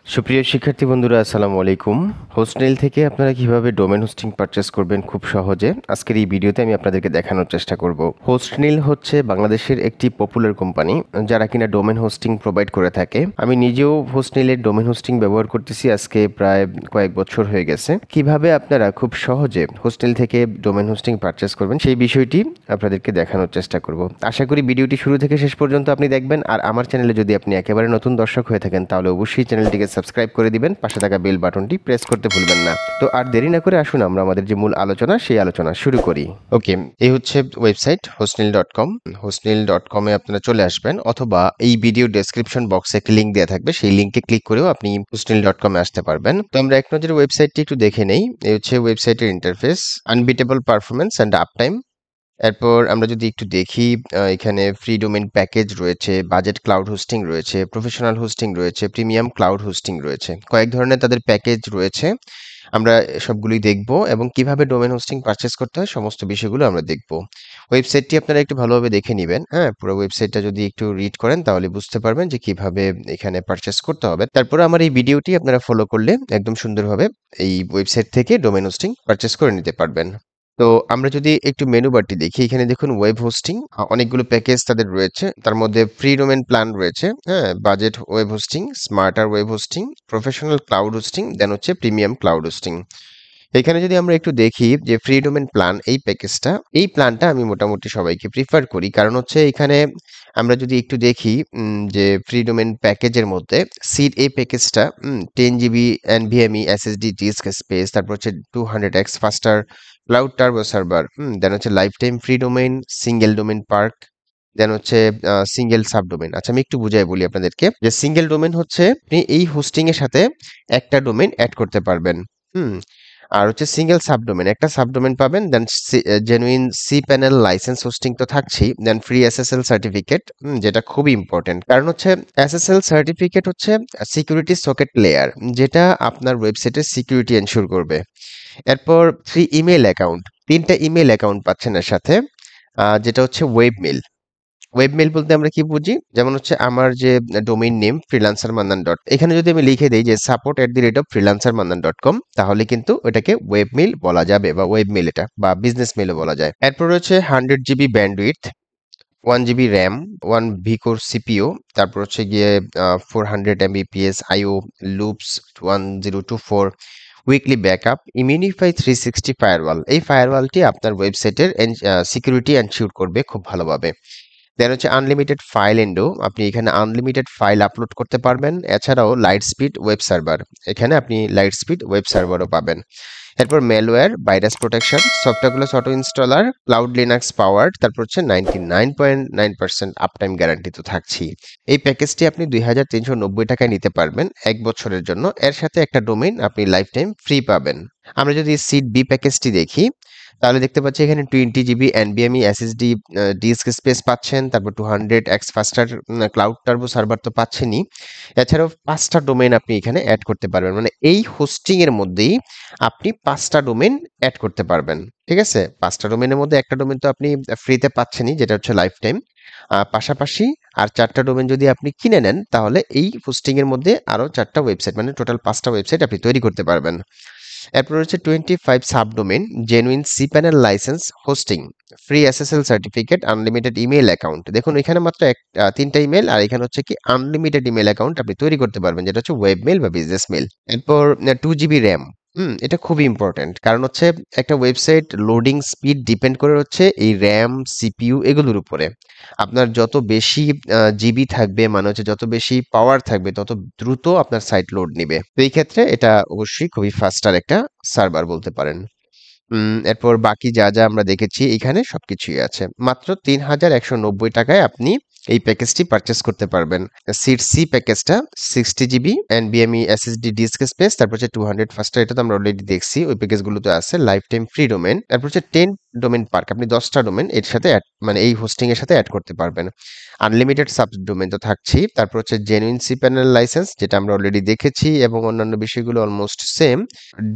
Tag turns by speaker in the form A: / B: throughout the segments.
A: সুপ্রিয় শিক্ষার্থী বন্ধুরা আসসালামু আলাইকুম। হোস্টনেল থেকে আপনারা কিভাবে ডোমেন হোস্টিং পারচেস করবেন খুব সহজে আজকের এই ভিডিওতে আমি আপনাদেরকে দেখানোর চেষ্টা করব। হোস্টনেল হচ্ছে বাংলাদেশের একটি পপুলার কোম্পানি যারা কিনা ডোমেন হোস্টিং প্রোভাইড করে থাকে। আমি নিজেও হোস্টনেলের ডোমেন হোস্টিং ব্যবহার করতেছি আজকে প্রায় কয়েক বছর হয়ে গেছে। কিভাবে আপনারা খুব সহজে হোস্টনেল থেকে ডোমেন হোস্টিং পারচেস করবেন সেই বিষয়টি আপনাদেরকে দেখানোর চেষ্টা করব। আশা করি ভিডিওটি শুরু থেকে শেষ পর্যন্ত আপনি দেখবেন। আর আমার চ্যানেলে যদি আপনি একেবারে নতুন দর্শক হয়ে থাকেন তাহলে অবশ্যই চ্যানেলটিকে সাবস্ক্রাইব করে দিবেন, পাশে থাকা বেল বাটনটি প্রেস করতে ভুলবেন না। তো আর দেরি না করে আসুন আমরা আমাদের যে মূল আলোচনা সেই আলোচনা শুরু করি। ওকে, এই হচ্ছে ওয়েবসাইট hostnail.com। hostnail.com এ আপনারা চলে আসবেন, অথবা এই ভিডিও ডেসক্রিপশন বক্সে একটি লিংক দেওয়া থাকবে, সেই লিংকে ক্লিক করেও আপনি hostnail.com এ আসতে পারবেন। তো আমরা এক নজরে ওয়েবসাইটটি একটু দেখে নেই। এই হচ্ছে ওয়েবসাইটের interface, unbeatable performance and uptime. এরপর আমরা যদি একটু দেখি, এখানে ফ্রি ডোমেইন প্যাকেজ রয়েছে, বাজেট ক্লাউড হোস্টিং রয়েছে, প্রফেশনাল হোস্টিং রয়েছে, প্রিমিয়াম ক্লাউড হোস্টিং রয়েছে। কয়েক ধরনের তাদের প্যাকেজ রয়েছে। আমরা সবগুলোই দেখব এবং কিভাবে ডোমেন হোস্টিং পারচেস করতে হয় সমস্ত বিষয়গুলো আমরা দেখব। ওয়েবসাইটটি আপনারা একটু ভালোভাবে দেখে নেবেন। হ্যাঁ, পুরো ওয়েবসাইটটা যদি একটু রিড করেন তাহলে বুঝতে পারবেন যে কিভাবে এখানে পারচেস করতে হবে। তারপরে আমার এই ভিডিওটি আপনারা ফলো করলে একদম সুন্দরভাবে এই ওয়েবসাইট থেকে ডোমেন হোস্টিং পারচেস করে নিতে পারবেন। তো আমরা যদি একটু মেনু বারটি দেখি, এখানে দেখুন ওয়েব হোস্টিং, অনেকগুলো প্যাকেজ তাদের রয়েছে। তার মধ্যে ফ্রি ডোমেন প্ল্যান রয়েছে, হ্যাঁ, budget web hosting, smarter web hosting, professional cloud hosting, then হচ্ছে প্রিমিয়াম ক্লাউড হোস্টিং। এখানে যদি আমরা একটু দেখি যে ফ্রি ডোমেন প্ল্যান, এই প্যাকেজটা, এই প্ল্যানটা আমি মোটামুটি সবাইকে প্রিফার করি। কারণ হচ্ছে এখানে আমরা যদি একটু দেখি যে ফ্রি ডোমেন প্যাকেজের মধ্যে সিড এই প্যাকেজটা 10 GB NVMe SSD disk space, তারপর হচ্ছে 200x faster cloud turbo server, then হচ্ছে lifetime free domain, single domain park, then হচ্ছে সিঙ্গেল সাবডোমেইন। আচ্ছা, আমি একটু বুঝাই বলি আপনাদেরকে যে সিঙ্গেল ডোমেইন হচ্ছে আপনি এই হোস্টিং এর সাথে একটা ডোমেইন অ্যাড করতে পারবেন। হুম আর হচ্ছে সিঙ্গেল সাবডোমেন, একটা সাবডোমেন পাবেন, then genuine cPanel licence hosting তো থাকছেই, দেন ফ্রি এসএসএল সার্টিফিকেট, যেটা খুবই ইম্পর্টেন্ট। কারণ হচ্ছে এসএসএল সার্টিফিকেট হচ্ছে সিকিউরিটি সকেট লেয়ার, যেটা আপনার ওয়েবসাইটের সিকিউরিটি এনশিওর করবে। এরপর 3 ইমেল অ্যাকাউন্ট, 3টা ইমেল অ্যাকাউন্ট পাচ্ছেন এর সাথে, যেটা হচ্ছে ওয়েবমেল। ওয়েবমেল বলতে আমরা কি বুঝি, যেমন হচ্ছে আমার যে domain name freelancer Mannan dot, এখানে যদি আমি লিখে দেই যে support@freelancermannan.com, তাহলে কিন্তু ওটাকে ওয়েবমেল বলা যাবে, বা ওয়েবমেল এটা, বা বিজনেস মেলও বলা যায়। এরপর রয়েছে 100 GB bandwidth, 1 GB RAM, 1 vCore CPU, তারপর হচ্ছে গিয়ে 400 Mbps IO, loops 1024, weekly backup, Imunify 360 firewall. এই ফায়ারওয়ালটি আপনার ওয়েবসাইটের সিকিউরিটি এনশিওর করবে খুব ভালোভাবে। দেন হচ্ছে আনলিমিটেড ফাইল উইন্ডো, আপনি এখানে আনলিমিটেড ফাইল আপলোড করতে পারবেন। এছাড়াও লাইট স্পিড ওয়েব সার্ভার, এখানে আপনি লাইট স্পিড ওয়েব সার্ভারও পাবেন। এরপর ম্যালওয়্যার, ভাইরাস প্রোটেকশন, সফটওয়্যারগুলো auto installer, cloud Linux powered, তারপর হচ্ছে 99.9% আপটাইম গ্যারান্টি তো থাকছেই। এই প্যাকেজটি আপনি 2390 টাকায় নিতে পারবেন 1 বছরের জন্য। এর সাথে একটা ডোমেইন আপনি লাইফ টাইম ফ্রি পাবেন। আমরা যদি সিড বি প্যাকেজটি দেখি, তাহলে দেখতে পাচ্ছি এখানে 20 GB NVMe SSD disk space পাচ্ছেন, তারপর 200x faster cloud turbo server তো পাচ্ছেনই। এছাড়াও 5টা ডোমেইন আপনি এখানে অ্যাড করতে পারবেন, মানে এই হোস্টিং এর মধ্যেই আপনি 5টা ডোমেইন অ্যাড করতে পারবেন। ঠিক আছে, 5টা ডোমেইনের মধ্যে একটা ডোমেইন তো আপনি ফ্রিতে পাচ্ছেনই, যেটা হচ্ছে লাইফ টাইম। পাশাপাশি আর 4টা ডোমেইন যদি আপনি কিনে নেন, তাহলে এই হোস্টিং এর মধ্যে আরো 4টা ওয়েবসাইট, মানে টোটাল 5টা ওয়েবসাইট আপনি তৈরি করতে পারবেন। এরপর রয়েছে 25 subdomain, genuine cPanel licence hosting, free SSL certificate, unlimited email account. দেখুন এখানে মাত্র 3টা ইমেল, আর এখানে হচ্ছে কি আনলিমিটেড ইমেল অ্যাকাউন্ট আপনি তৈরি করতে পারবেন, যেটা হচ্ছে ওয়েব মেল বা বিজনেস মেল। এরপর 2 GB র্যাম, এটা খুবই ইম্পর্টেন্ট, কারণ হচ্ছে একটা ওয়েবসাইট লোডিং স্পিড ডিপেন্ড করে হচ্ছে এই র্যাম, সিপিইউ এগুলোর উপরে। আপনার যত বেশি জিবি থাকবে, মানে হচ্ছে যত বেশি পাওয়ার থাকবে, তত দ্রুত আপনার সাইট লোড নিবে। তো এই ক্ষেত্রে এটা অবশ্যই খুবই ফাস্টার একটা সার্ভার বলতে পারেন। এরপর বাকি যা যা আমরা দেখেছি এখানে সবকিছুই আছে। মাত্র 3190 টাকায় আপনি এই প্যাকেজটি পারচেস করতে পারবেন। সিড সি প্যাকেজটা 60 GB NVMe SSD disk space, তারপর হচ্ছে 200 ফাস্টার, এটা তো আমরা অলরেডি দেখছি, ওই প্যাকেজগুলোতে আছে। লাইফ টাইম ফ্রি ডোমেন, তারপর হচ্ছে 10 ডোমেন পার্ক, আপনি 10টা ডোমেন এর সাথে মানে এই হোস্টিং এর সাথে অ্যাড করতে পারবেন। আনলিমিটেড সাব ডোমেন তো থাকছেই, তারপর হচ্ছে জেনুইন সি প্যানেল লাইসেন্স, যেটা আমরা অলরেডি দেখেছি, এবং অন্যান্য বিষয়গুলো অলমোস্ট সেম।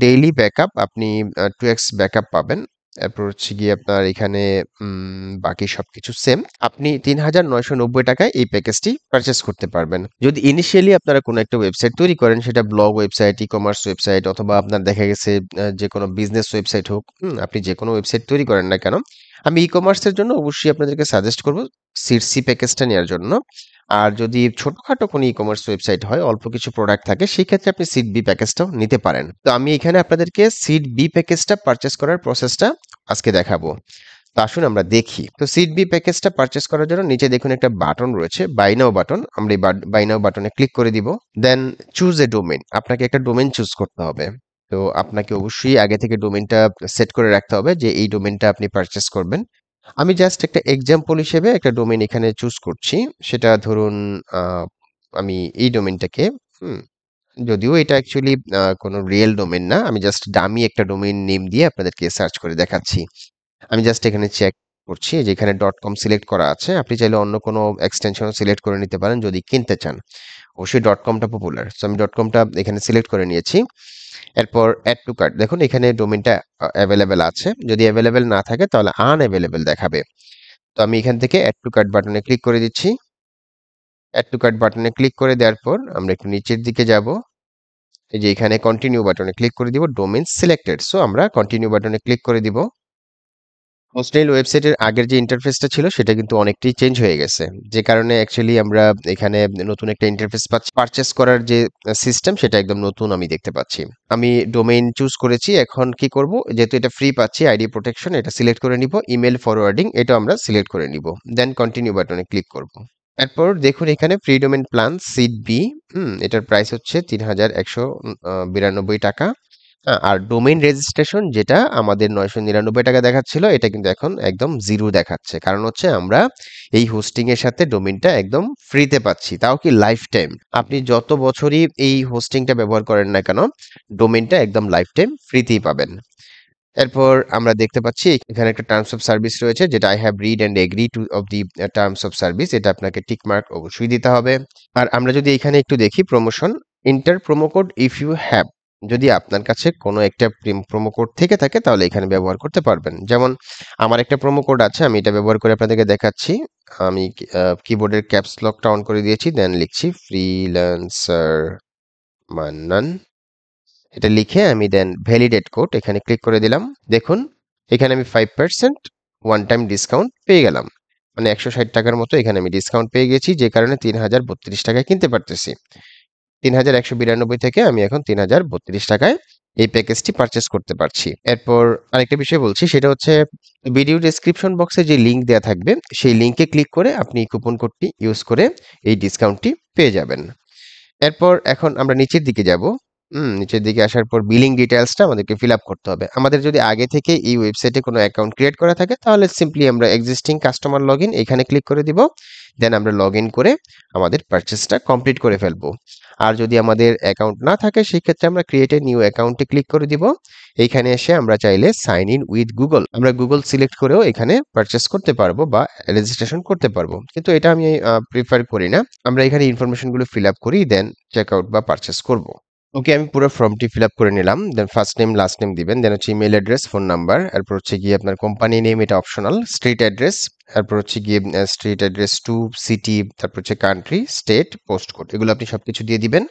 A: ডেইলি ব্যাকআপ, আপনি 2x ব্যাকআপ পাবেন। এরপর হচ্ছে গিয়ে আপনার এখানে বাকি সবকিছু সেম। আপনি ৩,৯৯০ টাকায় এই প্যাকেজটি পারচেস করতে পারবেন। যদি ইনিশিয়ালি আপনারা কোনো একটা ওয়েবসাইট তৈরি করেন, সেটা ব্লগ ওয়েবসাইট, ই-কমার্স ওয়েবসাইট অথবা আপনার দেখা গেছে যে কোনো বিজনেস ওয়েবসাইট হোক, আপনি যে কোনো ওয়েবসাইট তৈরি করেন না কেন, আমি ই-কমার্সের জন্য অবশ্যই আপনাদেরকে সাজেস্ট করব সিডসি প্যাকেজটা নেওয়ার জন্য। আর যদি ছোটখাটো কোনো ই-কমার্স ওয়েবসাইট হয়, অল্প কিছু প্রোডাক্ট থাকে, সেই ক্ষেত্রে আপনি সিড বি প্যাকেজটাও নিতে পারেন। তো আমি এখানে আপনাদেরকে সিড বি প্যাকেজটা পারচেস করার প্রসেসটা আজকে দেখাবো। তো আসুন আমরা দেখি। তো সিড বি প্যাকেজটা পারচেস করার জন্য নিচে দেখুন একটা বাটন রয়েছে, বাই নাও বাটন। আমরা এই বাই নাও বাটনে ক্লিক করে দিব। Then choose a domain. আপনাকে একটা ডোমেইন চুজ করতে হবে। তো আপনাকে অবশ্যই আগে থেকে ডোমেইনটা সেট করে রাখতে হবে যে এই ডোমেইনটা আপনি পারচেস করবেন। আমি জাস্ট একটা এক্সাম্পল হিসেবে একটা ডোমেইন এখানে চুজ করছি। সেটা ধরুন আ আমি এই ডোমেইনটাকে হুম, যদিও এটা অ্যাকচুয়ালি কোনো রিয়েল ডোমেইন না। আমি জাস্ট ডামি একটা ডোমেইন নেম দিয়ে আপনাদেরকে সার্চ করে দেখাচ্ছি। আমি জাস্ট এখানে চেক করছি যে এখানে .com সিলেক্ট করা আছে। আপনি চাইলে অন্য কোনো এক্সটেনশনও সিলেক্ট করে নিতে পারেন যদি কিনতে চান। অবশ্যই .com টা পপুলার। সো আমি .com টা এখানে সিলেক্ট করে নিয়েছি। এরপর এড টু কার্ট। দেখুন এখানে ডোমেইনটা এভেইলেবল আছে। যদি এভেইলেবল না থাকে তাহলে আনএভেইলেবল দেখাবে। তো আমি এখান থেকে এড টু কার্ট বাটনে ক্লিক করে দিচ্ছি। এড টু কার্ট বাটনে ক্লিক করে দেওয়ার পর আমরা একটু নিচের দিকে যাব। এই যে এখানে কন্টিনিউ বাটনে ক্লিক করে দিব। Domain selected. সো আমরা কন্টিনিউ বাটনে ক্লিক করে দিব। হোস্টেল ওয়েবসাইটের আগের যে ইন্টারফেসটা ছিল সেটা কিন্তু অনেকটাই চেঞ্জ হয়ে গেছে। যে কারণে অ্যাকচুয়ালি আমরা এখানে নতুন একটা ইন্টারফেস পাচ্ছি। পারচেজ করার যে সিস্টেম সেটা একদম নতুন আমি দেখতে পাচ্ছি। আমি ডোমেইন চুজ করেছি। এখন কি করব? যেহেতু এটা ফ্রি পাচ্ছি আইডি প্রোটেকশন এটা সিলেক্ট করে নিব। ইমেইল ফরওয়ার্ডিং এটাও আমরা সিলেক্ট করে নিব। দেন কন্টিনিউ বাটনে ক্লিক করব। এরপর দেখুন এখানে ফ্রি ডোমেইন প্ল্যান সিড বি এটার প্রাইস হচ্ছে ৩,১৯২ টাকা। আর ডোমেইন রেজিস্ট্রেশন যেটা আমাদের ৯৯৯ টাকা দেখাচ্ছিল এটা কিন্তু এখন একদম 0 দেখাচ্ছে। কারণ হচ্ছে আমরা এই হোস্টিং এর সাথে ডোমেইনটা একদম ফ্রিতে পাচ্ছি। তাও কি লাইফ টাইম। আপনি যত বছরই এই হোস্টিংটা ব্যবহার করেন না কেন, ডোমেইনটা একদম লাইফ টাইম ফ্রিতেই পাবেন। এরপর আমরা দেখতে পাচ্ছি এখানে একটা টার্মস অফ সার্ভিস রয়েছে যেটা I have read and agree to of the terms of service. এটা আপনাকে টিক মার্ক অবশ্যই দিতে হবে। আর আমরা যদি এখানে একটু দেখি promotion, enter promo code if you have. যদি আপনার কাছে কোনো একটা প্রোমো কোড থেকে থাকে তাহলে এখানে ব্যবহার করতে পারবেন। যেমন আমার একটা প্রোমো কোড আছে, আমি এটা ব্যবহার করে আপনাদেরকে দেখাচ্ছি। আমি কিবোর্ডের ক্যাপস লকটা অন করে দিয়েছি, দেন লিখছি ফ্রিল্যান্সার মান্নান। এটা লিখে আমি দেন ভ্যালিডেট কোড এখানে ক্লিক করে দিলাম। দেখুন এখানে আমি 5% ওয়ান টাইম ডিসকাউন্ট পেয়ে গেলাম। মানে ১৬০ টাকার মতো এখানে আমি ডিসকাউন্ট পেয়ে গেছি, যে কারণে ৩,০৩২ টাকায় কিনতে পারতেছি। ৩,১৯২ থেকে আমি এখন ৩,০৩২ টাকায় এই প্যাকেজটি পারচেস করতে পারছি। এরপর আরেকটা বিষয় বলছি, সেটা হচ্ছে ভিডিও ডেসক্রিপশন বক্সে যে লিঙ্ক দেয়া থাকবে সেই লিঙ্কে ক্লিক করে আপনি কুপন কোডটি ইউজ করে এই ডিসকাউন্টটি পেয়ে যাবেন। এরপর এখন আমরা নিচের দিকে যাব। নিচের দিকে আসার পর বিলিং ডিটেইলসটা আমাদেরকে ফিল আপ করতে হবে। আমাদের যদি আগে থেকে এই ওয়েবসাইটে কোনো অ্যাকাউন্ট ক্রিয়েট করা থাকে তাহলে সিম্পলি আমরা এক্সিস্টিং কাস্টমার লগইন এখানে ক্লিক করে দিব। দেন আমরা লগইন করে আমাদের পারচেজটা কমপ্লিট করে ফেলবো। আর যদি আমাদের অ্যাকাউন্ট না থাকে সেই ক্ষেত্রে আমরা ক্রিয়েট এ নিউ অ্যাকাউন্টে ক্লিক করে দিব। এইখানে এসে আমরা চাইলে সাইন ইন উইথ গুগল আমরা গুগল সিলেক্ট করেও এখানে পারচেজ করতে পারবো বা রেজিস্ট্রেশন করতে পারবো। কিন্তু এটা আমি প্রিফার করি না। আমরা এখানে ইনফরমেশনগুলো ফিল আপ করি দেন চেক আউট বা পারচেজ করব। ওকে আমি পুরো ফর্মটি ফিল আপ করে নিলাম। দেন ফার্স্ট নেম লাস্ট নেম দিবেন। দেন হচ্ছে ইমেইল অ্যাড্রেস, ফোন নাম্বার। এরপর হচ্ছে গিয়ে আপনার কোম্পানি নেম, এটা অপশনাল। স্ট্রিট অ্যাড্রেস, এরপর হচ্ছে গিয়ে স্ট্রিট অ্যাড্রেস টু সিটি, তারপর হচ্ছে কান্ট্রি, স্টেট, পোস্ট কোড, এগুলো আপনি সবকিছু দিয়ে দিবেন।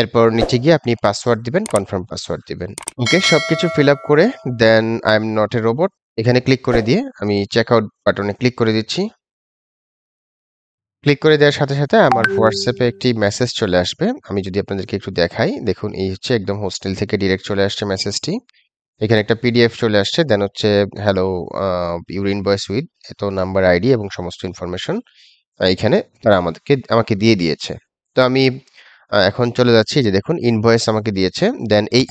A: এরপর নিচে গিয়ে আপনি পাসওয়ার্ড দিবেন, কনফার্ম পাসওয়ার্ড দিবেন। ওকে সবকিছু ফিল আপ করে then I am not a robot এখানে ক্লিক করে দিয়ে আমি চেক আউট বাটনে ক্লিক করে দিচ্ছি। ক্লিক করে দেওয়ার সাথে সাথে আমার হোয়াটসঅ্যাপে একটি মেসেজ চলে আসবে। আমি যদি আপনাদেরকে একটু দেখাই, দেখুন এই হচ্ছে একদম হোস্টেল থেকে ডিরেক্ট চলে আসছে মেসেজটি। এখানে একটা পিডিএফ চলে আসছে, দেন হচ্ছে হ্যালো ইউর ইনভয়েস উইথ এত নাম্বার আইডি এবং সমস্ত ইনফরমেশন এখানে তারা আমাকে দিয়ে দিয়েছে। তো আমি এখন চলে যাচ্ছি, যে দেখুন ইনভয়েস আমাকে দিয়েছে। দেন এই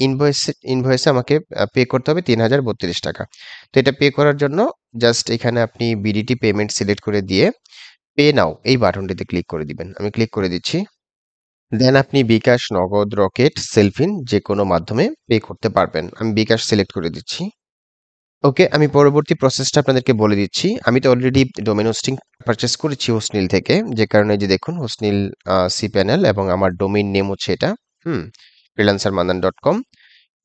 A: ইনভয়েসে আমাকে পে করতে হবে ৩,০৩২ টাকা। তো এটা পে করার জন্য জাস্ট এখানে আপনি বিডিটি পেমেন্ট সিলেক্ট করে দিয়ে পে নাও এই বাটনটিতে ক্লিক করে দিবেন। আমি ক্লিক করে দিচ্ছি। দেন আপনি বিকাশ, নগদ, রকেট, সেলফিন যেকোনো মাধ্যমে পে করতে পারবেন। আমি বিকাশ সিলেক্ট করে দিচ্ছি। ওকে আমি পরবর্তী প্রসেসটা আপনাদেরকে বলে দিচ্ছি। আমি তো অলরেডি ডোমেইন হোস্টিং পারচেজ করেছি হোস্টনীল থেকে, যে কারণে যে দেখুন হোস্টনীল সি প্যানেল এবং আমার ডোমেইন নেম হচ্ছে এটা, freelancermandan.com।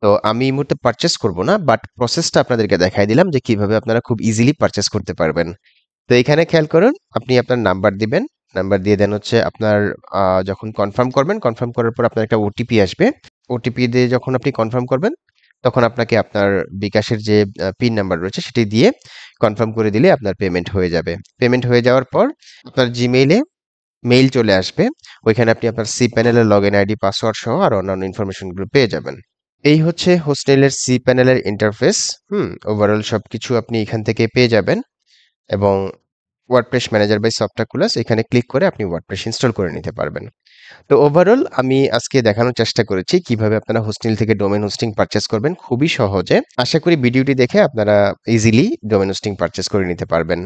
A: তো আমি এই মুহূর্তে পারচেস করব না, বাট প্রসেসটা আপনাদেরকে দেখাই দিলাম যে কিভাবে আপনারা খুব ইজিলি পারচেস করতে পারবেন। তো এখানে খেয়াল করুন, আপনি আপনার নাম্বার দিবেন। নাম্বার দিয়ে দেন হচ্ছে আপনার যখন কনফার্ম করবেন, কনফার্ম করার পর আপনার একটা ওটিপি আসবে। ওটিপি দিয়ে যখন আপনি কনফার্ম করবেন, তখন আপনাকে আপনার বিকাশের যে পিন নাম্বার রয়েছে সেটি দিয়ে কনফার্ম করে দিলে আপনার পেমেন্ট হয়ে যাবে। পেমেন্ট হয়ে যাওয়ার পর আপনার জিমেইলে মেইল চলে আসবে। ওইখানে আপনি আপনার সি প্যানেলের লগ ইন আইডি, পাসওয়ার্ড সহ আর অন্যান্য ইনফরমেশনগুলো পেয়ে যাবেন। এই হচ্ছে হোস্টেলের সি প্যানেলের ইন্টারফেস। ওভারঅল সবকিছু আপনি এখান থেকে পেয়ে যাবেন। এবং ওয়ার্ডপ্রেস ম্যানেজার বাই সফটাকুলাস এখানে ক্লিক করে আপনি ওয়ার্ডপ্রেস ইনস্টল করে নিতে পারবেন। তো ওভারঅল আমি আজকে দেখানোর চেষ্টা করেছি কিভাবে আপনারা হোস্টেল থেকে ডোমেন হোস্টিং পারচেস করবেন খুবই সহজে। আশা করি ভিডিওটি দেখে আপনারা ইজিলি ডোমেন হোস্টিং পারচেস করে নিতে পারবেন।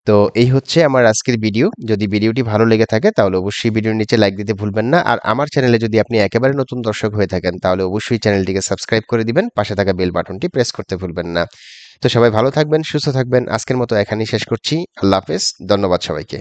A: তো এই হচ্ছে আমার আজকের ভিডিও। যদি ভিডিওটি ভালো লেগে থাকে তাহলে অবশ্যই ভিডিওর নিচে লাইক দিতে ভুলবেন না। আর আমার চ্যানেলে যদি আপনি একেবারে নতুন দর্শক হয়ে থাকেন তাহলে অবশ্যই চ্যানেলটিকে সাবস্ক্রাইব করে দিবেন। পাশে থাকা বেল বাটনটি প্রেস করতে ভুলবেন না। তো সবাই ভালো থাকবেন, সুস্থ থাকবেন। আজকের মতো এখানেই শেষ করছি। আল্লাহ হাফেজ। ধন্যবাদ সবাইকে।